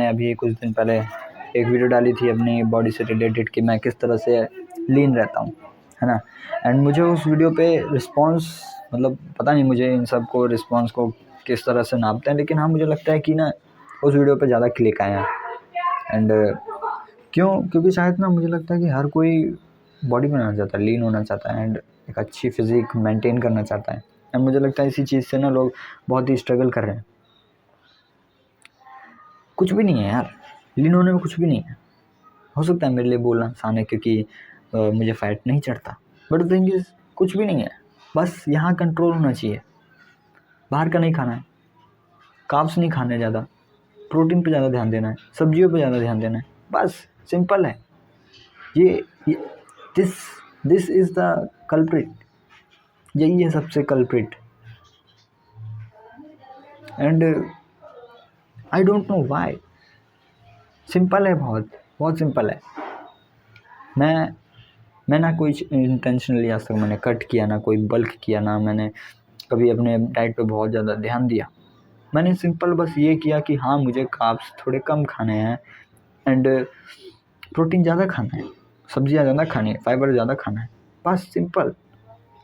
मैंने अभी कुछ दिन पहले एक वीडियो डाली थी अपनी बॉडी से रिलेटेड कि मैं किस तरह से लीन रहता हूँ, है ना। एंड मुझे उस वीडियो पे रिस्पांस, मतलब पता नहीं मुझे इन सब को रिस्पांस को किस तरह से नापते हैं, लेकिन हाँ मुझे लगता है कि ना उस वीडियो पे ज़्यादा क्लिक आए हैं। एंड क्योंकि शायद ना मुझे लगता है कि हर कोई बॉडी बनाना चाहता है, लीन होना चाहता है एंड एक अच्छी फिजिक मेंटेन करना चाहता है। एंड मुझे लगता है इसी चीज़ से ना लोग बहुत ही स्ट्रगल कर रहे हैं। कुछ भी नहीं है यार, लीन होने में कुछ भी नहीं है। हो सकता है मेरे लिए बोलना आसान है क्योंकि मुझे फैट नहीं चढ़ता, बट थिंग इज कुछ भी नहीं है। बस यहाँ कंट्रोल होना चाहिए, बाहर का नहीं खाना है, कार्ब्स नहीं खाने ज़्यादा, प्रोटीन पे ज़्यादा ध्यान देना है, सब्जियों पे ज़्यादा ध्यान देना है, बस सिंपल है। ये दिस इज़ द कल्प्रिट, यही है सबसे culprit. And I don't know why, simple है, बहुत बहुत सिंपल है। मैं ना कोई इंटेंशनली आज तक मैंने कट किया, ना कोई बल्क किया, ना मैंने कभी अपने डाइट पे बहुत ज़्यादा ध्यान दिया। मैंने सिंपल बस ये किया कि हाँ मुझे कार्ब्स थोड़े कम खाने हैं एंड प्रोटीन ज़्यादा खाना है, सब्जियाँ ज़्यादा खानी है, फाइबर ज़्यादा खाना है, बस सिंपल।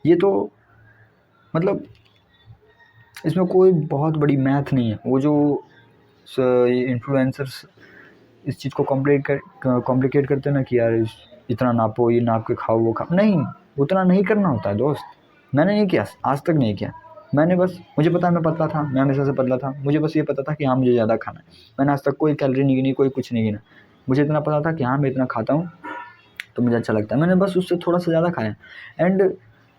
ये तो मतलब इसमें कोई बहुत बड़ी मैथ नहीं है। वो जो इन्फ्लुएंसर्स इस चीज़ को कॉम्प्लिकेट करते हैं ना कि यार इतना नापो, ये नाप के खाओ, वो खाओ, नहीं, उतना नहीं करना होता है दोस्त। मैंने नहीं किया, आज तक नहीं किया। मैंने बस, मुझे पता है मैं पतला था, मैं हमेशा से पतला था, मुझे बस ये पता था कि हाँ मुझे ज़्यादा खाना है। मैंने आज तक कोई कैलोरी नहीं गिनी, कोई कुछ नहीं गिना। मुझे इतना पता था कि हाँ मैं इतना खाता हूँ तो मुझे अच्छा लगता है, मैंने बस उससे थोड़ा सा ज़्यादा खाया। एंड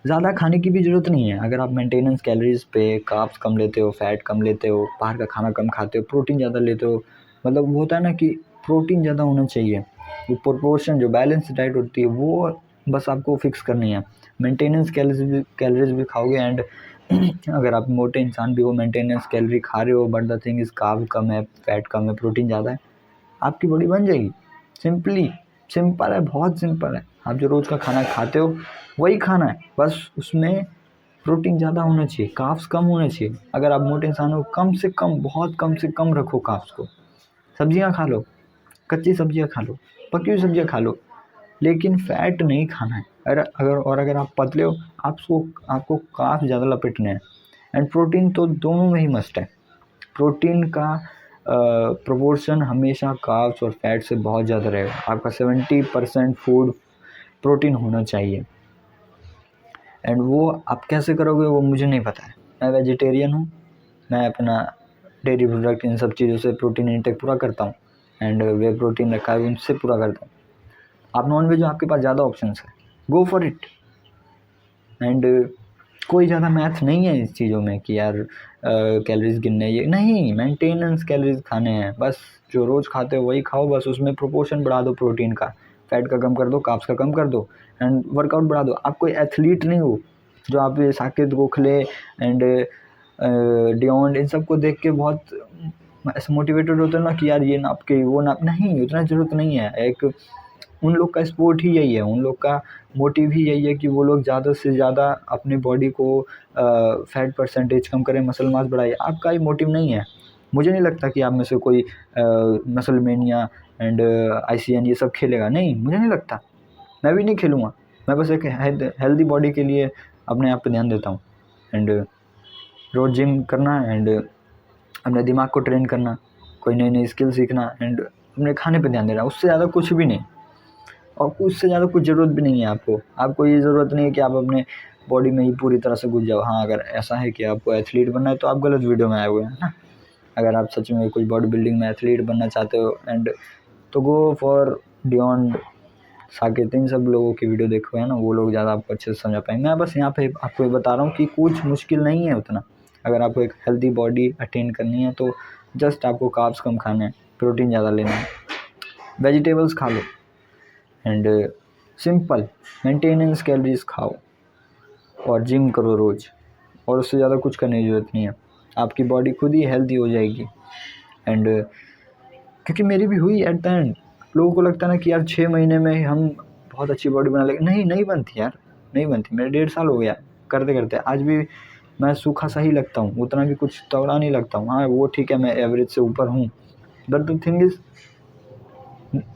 ज़्यादा खाने की भी ज़रूरत नहीं है। अगर आप मेंटेनेंस कैलोरीज पे कार्ब्स कम लेते हो, फैट कम लेते हो, बाहर का खाना कम खाते हो, प्रोटीन ज़्यादा लेते हो, मतलब वो होता है ना कि प्रोटीन ज़्यादा होना चाहिए। वो प्रोपोर्शन जो बैलेंस डाइट होती है वो बस आपको फिक्स करनी है। मेंटेनेंस कैलोरीज भी खाओगे एंड अगर आप मोटे इंसान भी हो, मेंटेनेंस कैलोरी खा रहे हो, but the thing is carb कम है, फैट कम है, प्रोटीन ज़्यादा है, आपकी बॉडी बन जाएगी। सिंपल है, बहुत सिंपल है। आप जो रोज़ का खाना खाते हो वही खाना है, बस उसमें प्रोटीन ज़्यादा होना चाहिए, कार्ब्स कम होने चाहिए। अगर आप मोटे इंसान हो, कम से कम, बहुत कम से कम रखो कार्ब्स को। सब्जियां खा लो, कच्ची सब्जियां खा लो, पकी हुई सब्जियां खा लो, लेकिन फैट नहीं खाना है। अगर आप पतले हो, आपको कार्ब्स ज़्यादा लपेटने हैं। एंड प्रोटीन तो दोनों में ही मस्ट है। प्रोटीन का प्रोपोर्शन हमेशा कार्ब्स और फैट से बहुत ज़्यादा रहेगा। आपका 70% फूड प्रोटीन होना चाहिए। एंड वो आप कैसे करोगे वो मुझे नहीं पता है। मैं वेजिटेरियन हूँ, मैं अपना डेयरी प्रोडक्ट इन सब चीज़ों से प्रोटीन इंटेक पूरा करता हूँ एंड वे प्रोटीन रखा है उनसे पूरा करता हूँ। आप नॉन वेज हो, आपके पास ज़्यादा ऑप्शंस है, गो फॉर इट। एंड कोई ज़्यादा मैथ नहीं है इस चीज़ों में कि यार कैलोरीज गिनने, ये नहीं, मेंटेनेंस कैलोरीज खाने हैं, बस जो रोज़ खाते हो वही खाओ, बस उसमें प्रोपोर्शन बढ़ा दो प्रोटीन का, फैट का कम कर दो, कार्ब्स का कम कर दो एंड वर्कआउट बढ़ा दो। आप कोई एथलीट नहीं हो जो आप ये साकेत गोखले एंड डियोंड इन सब को देख के बहुत ऐसे मोटिवेटेड होते हैं ना कि यार ये नाप के वो नाप, नहीं, उतना ज़रूरत नहीं है। एक उन लोग का स्पोर्ट ही यही है, उन लोग का मोटिव ही यही है कि वो लोग ज़्यादा से ज़्यादा अपनी बॉडी को फैट परसेंटेज कम करें, मसल मास बढ़ाए। आपका ये मोटिव नहीं है। मुझे नहीं लगता कि आप में से कोई मसल मेनिया एंड ICN ये सब खेलेगा, नहीं, मुझे नहीं लगता। मैं भी नहीं खेलूँगा। मैं बस एक हेल्दी बॉडी के लिए अपने आप पे ध्यान देता हूँ एंड रोज़ जिम करना एंड अपने दिमाग को ट्रेन करना, कोई नई नई स्किल सीखना एंड अपने खाने पे ध्यान देना, उससे ज़्यादा कुछ भी नहीं। और उससे ज़्यादा कुछ ज़रूरत भी नहीं है आपको ये ज़रूरत नहीं है कि आप अपने बॉडी में ही पूरी तरह से घुस जाओ। हाँ, अगर ऐसा है कि आपको एथलीट बनना है तो आप गलत वीडियो में आए हुए हैं ना। अगर आप सच में कुछ बॉडी बिल्डिंग में एथलीट बनना चाहते हो एंड तो गो फॉर डियोंड, साकेत, इन सब लोगों की वीडियो देखो, है ना, वो लोग ज़्यादा आपको अच्छे से समझा पाएंगे। मैं बस यहाँ पे आपको ये बता रहा हूँ कि कुछ मुश्किल नहीं है उतना। अगर आपको एक हेल्दी बॉडी अटेन करनी है तो जस्ट आपको कार्ब्स कम खाने हैं, प्रोटीन ज़्यादा लेना है, वेजिटेबल्स खा लो एंड सिंपल मेंटेनेंस कैलोरीज खाओ और जिम करो रोज़, और उससे ज़्यादा कुछ करने की ज़रूरत नहीं है। आपकी बॉडी खुद ही हेल्दी हो जाएगी। एंड क्योंकि मेरी भी हुई एट द एंड। लोगों को लगता है ना कि यार 6 महीने में हम बहुत अच्छी बॉडी बना लेंगे, नहीं बनती यार, नहीं बनती। मेरे 1.5 साल हो गया करते करते, आज भी मैं सूखा सा ही लगता हूँ, उतना भी कुछ तगड़ा नहीं लगता हूँ। हाँ वो ठीक है, मैं एवरेज से ऊपर हूँ but the thing is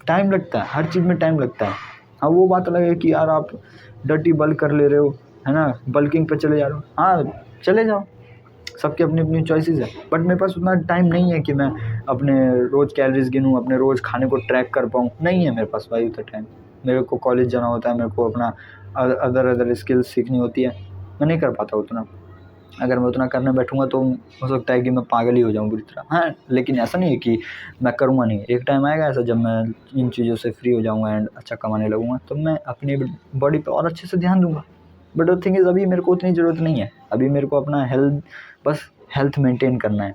time लगता है, हर चीज़ में टाइम लगता है। हाँ वो बात अलग है कि यार आप डर्टी बल्क कर ले रहे हो, है ना, बल्किंग पे चले जा रहे हो, हाँ चले जाओ, सबकी अपनी अपनी चॉइसेस है। बट मेरे पास उतना टाइम नहीं है कि मैं अपने रोज़ कैलोरीज गिनूँ, अपने रोज़ खाने को ट्रैक कर पाऊँ, नहीं है मेरे पास भाई उतना टाइम। मेरे को कॉलेज जाना होता है, मेरे को अपना अदर स्किल्स सीखनी होती है, मैं नहीं कर पाता उतना। अगर मैं उतना करने बैठूँगा तो हो सकता है कि मैं पागल ही हो जाऊँ बुरी तरह। हाँ, लेकिन ऐसा नहीं है कि मैं करूँगा नहीं, एक टाइम आएगा ऐसा जब मैं इन चीज़ों से फ्री हो जाऊँगा एंड अच्छा कमाने लगूँगा, तो मैं अपनी बॉडी पे और अच्छे से ध्यान दूँगा। बट द थिंग इज़ अभी मेरे को उतनी ज़रूरत नहीं है, अभी मेरे को अपना बस हेल्थ मेंटेन करना है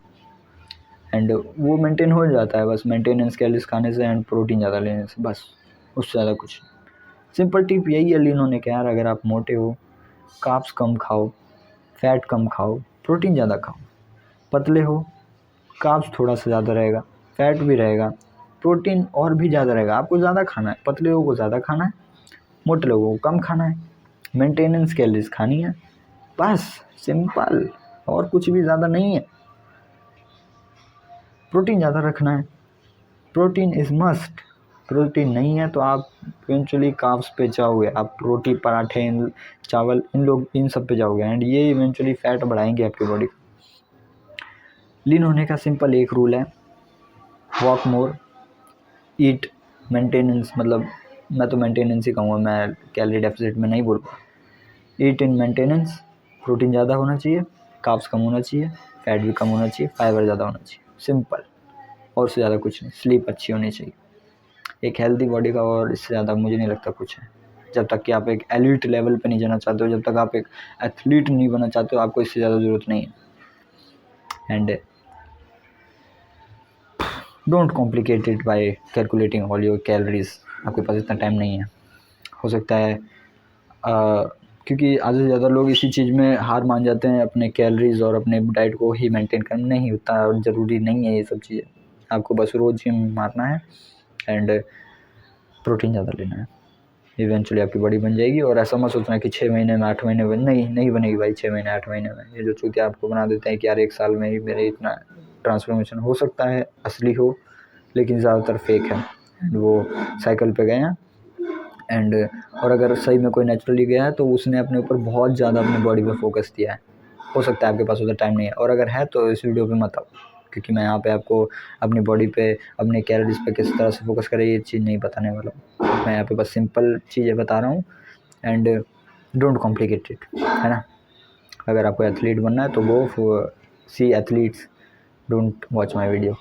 एंड वो मेंटेन हो जाता है बस मेंटेनेंस कैलोरीज खाने से एंड प्रोटीन ज़्यादा लेने से, बस उससे ज़्यादा कुछ नहीं। सिंपल टिप यही है लीन होने का यार, अगर आप मोटे हो कार्ब्स कम खाओ, फैट कम खाओ, प्रोटीन ज़्यादा खाओ। पतले हो कार्ब्स थोड़ा सा ज़्यादा रहेगा, फैट भी रहेगा, प्रोटीन और भी ज़्यादा रहेगा। आपको ज़्यादा खाना है, पतले लोगों को ज़्यादा खाना है, मोटे लोगों को कम खाना है, मेंटेनेंस कैलोरीज खानी है, बस सिंपल, और कुछ भी ज़्यादा नहीं है। प्रोटीन ज़्यादा रखना है, प्रोटीन इज़ मस्ट। प्रोटीन नहीं है तो आप इवेंचुअली कार्ब्स पे जाओगे, आप रोटी पराठे चावल इन सब पे जाओगे एंड ये इवेंचुअली फैट बढ़ाएंगे आपकी बॉडी को। लीन होने का सिंपल एक रूल है, वॉक मोर, ईट मेंटेनेंस, मतलब मैं तो मेंटेनेंस ही कहूँगा, मैं कैलोरी डेफिसिट में नहीं बोल पा। ईट इन मेंटेनेंस, प्रोटीन ज़्यादा होना चाहिए, कार्ब्स कम होना चाहिए, फैट भी कम होना चाहिए, फाइबर ज़्यादा होना चाहिए, सिंपल, और उससे ज़्यादा कुछ नहीं। स्लीप अच्छी होनी चाहिए, एक हेल्दी बॉडी का और इससे ज़्यादा मुझे नहीं लगता कुछ है। जब तक कि आप एक एलीट लेवल पे नहीं जाना चाहते हो, जब तक आप एक एथलीट नहीं बनना चाहते हो, आपको इससे ज़्यादा ज़रूरत नहीं है। And don't complicate it by calculating all your calories, आपके पास इतना टाइम नहीं है। हो सकता है क्योंकि आधे से ज़्यादा लोग इसी चीज़ में हार मान जाते हैं, अपने कैलोरीज और अपने डाइट को ही मेंटेन करना। नहीं, उतना ज़रूरी नहीं है ये सब चीज़ें, आपको बस रोज़ जिम मारना है एंड प्रोटीन ज़्यादा लेना है, इवेंचुअली आपकी बॉडी बन जाएगी। और ऐसा मत सोचना कि 6 महीने में 8 महीने में, नहीं बनेगी भाई 6 महीने 8 महीने में। ये जो चूतिया आपको बना देते हैं कि यार 1 साल में ही मेरे इतना ट्रांसफॉर्मेशन, हो सकता है असली हो लेकिन ज़्यादातर फेक है, वो साइकिल पे गए हैं एंड और अगर सही में कोई नेचुरली गया है तो उसने अपने ऊपर बहुत ज़्यादा अपनी बॉडी पे फोकस किया है। हो सकता है आपके पास उतना टाइम नहीं है, और अगर है तो इस वीडियो पे मत आओ, क्योंकि मैं यहाँ पे आपको अपनी बॉडी पे, अपने कैलोरीज पे किस तरह से फोकस करें ये चीज़ नहीं बताने वाला हूँ। मैं यहाँ पे बस सिंपल चीज़ें बता रहा हूँ एंड डोंट कॉम्प्लिकेट इट, है ना। अगर आपको एथलीट बनना है तो go see athletes, don't watch my video.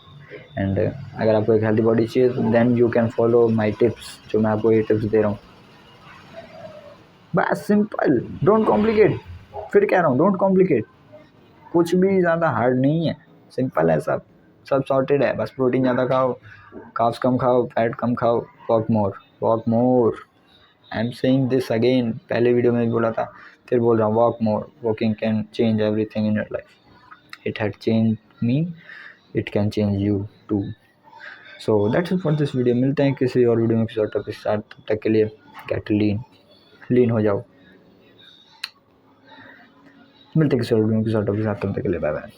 And अगर आपको एक हेल्दी बॉडी चाहिए तो then you can follow my tips, जो मैं आपको ये टिप्स दे रहा हूँ। बस सिंपल, डोंट कॉम्प्लिकेट, फिर कह रहा हूँ डोंट कॉम्प्लिकेट, कुछ भी ज़्यादा हार्ड नहीं है, सिंपल है, सब सॉर्टेड है। बस प्रोटीन ज़्यादा खाओ, कार्ब्स कम खाओ, फैट कम खाओ, walk more. I am saying this again, पहले वीडियो में भी बोला था, फिर बोल रहा हूँ, walk more, walking can change everything in your life. It had change me, it can change you too. So that's it for this video. मिलते हैं किसी और वीडियो में किसी और टॉपिक के साथ, तब तक के लिए गेट लीन हो जाओ। मिलते हैं किसी और वीडियो में किसी और टॉपिक के साथ, तब तक के लिए बाय बाय।